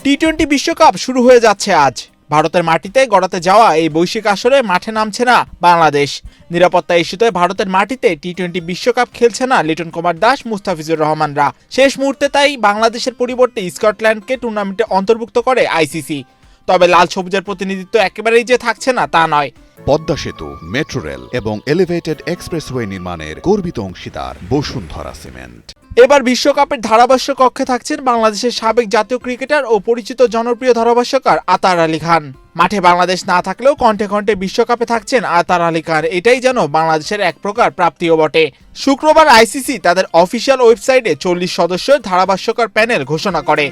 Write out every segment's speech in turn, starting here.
টি-20 বিশ্বকাপ শুরু হয়ে যাচ্ছে আজ। ভারতের মাটিতে গড়াতে যাওয়া এই বৈশ্বিক আসরে মাঠে নামছে না বাংলাদেশ। নিরাপত্তা ইস্যুতে ভারতের মাটিতে টি-20 বিশ্বকাপ খেলছে না লিটন কুমার দাস, মুস্তাফিজুর রহমানরা। শেষ মুহূর্তে তাই বাংলাদেশের পরিবর্তে স্কটল্যান্ডকে টুর্নামেন্টে অন্তর্ভুক্ত করে আইসিসি। তবে লাল সবুজের প্রতিনিধিত্ব একেবারেই যে থাকছে না তা নয়। পদ্মা সেতু, মেট্রো রেল এবং এলিভেটেড এক্সপ্রেসওয়ে নির্মাণের গর্বিত অংশীদার বসুন্ধরা সিমেন্ট। এবার বিশ্বকাপের ধারাভাষ্য কক্ষে থাকছেন বাংলাদেশের সাবেক জাতীয় ক্রিকেটার ও পরিচিত জনপ্রিয় ধারাভাষ্যকার আতার আলী খান। মাঠে বাংলাদেশ না থাকলেও কণ্ঠে কণ্ঠে বিশ্বকাপে থাকছেন আতার আলী খান। এটাই যেন বাংলাদেশের এক প্রকার প্রাপ্তিও বটে। শুক্রবার আইসিসি তাদের অফিসিয়াল ওয়েবসাইটে 40 সদস্যের ধারাভাষ্যকার প্যানেল ঘোষণা করে,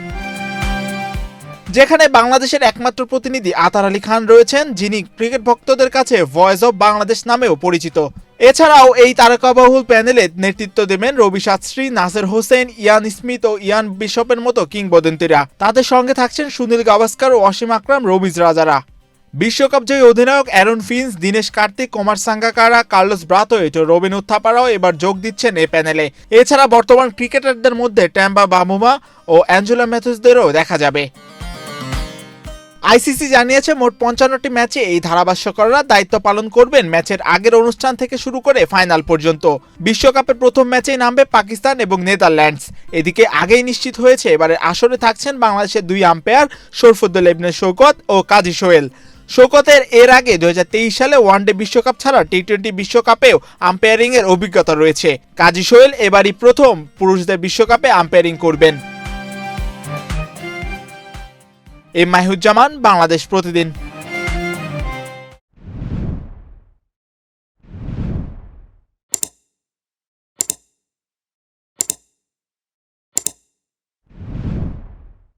যেখানে বাংলাদেশের একমাত্র প্রতিনিধি আতার আলী খান রয়েছেন, যিনি ক্রিকেট ভক্তদের কাছে ভয়েস অব বাংলাদেশ নামেও পরিচিত। এছাড়াও এই তারকাবাহুল প্যানেলে নেতৃত্ব দেবেন রবি শাস্ত্রী, নাসের হোসেন, ইয়ান স্মিথ ও ইয়ান বিশপের মতো কিংবদন্তিরা। তাদের সঙ্গে থাকছেন সুনীল গাভাস্কার ও অসীম আকরাম, রমিজ রাজারা। বিশ্বকাপ জয়ী অধিনায়ক Aaron Finch, Dinesh Karthik, Kumar Sangakkara, Carlos Brathwaite ও রবিন উত্থাপারাও এবার যোগ দিচ্ছেন এই প্যানেলে। এছাড়া বর্তমান ক্রিকেটারদের মধ্যে ট্যাম্বা বামুমা ও অ্যাঞ্জেলো ম্যাথুসদেরও দেখা যাবে। আইসিসি জানিয়েছে মোট 55টি ম্যাচে এই ধারাভাষ্যকাররা দায়িত্ব পালন করবেন, ম্যাচের আগের অনুষ্ঠান থেকে শুরু করে ফাইনাল পর্যন্ত। বিশ্বকাপের প্রথম ম্যাচেই নামবে পাকিস্তান এবং নেদারল্যান্ডস। এদিকে আগেই নিশ্চিত হয়েছে এবারের আসরে থাকছেন বাংলাদেশের 2 আম্পায়ার শরফুদ্দোল্লা ইবনে শওকত ও কাজী সোহেল। শওকতের এর আগে 2023 সালে ওয়ানডে বিশ্বকাপ ছাড়া টি-20 বিশ্বকাপেও আম্পায়ারিং এর অভিজ্ঞতা রয়েছে। কাজী সোহেল এবারই প্রথম পুরুষদের বিশ্বকাপে আম্পায়ারিং করবেন। মাহিউজ্জামান, বাংলাদেশ প্রতিদিন।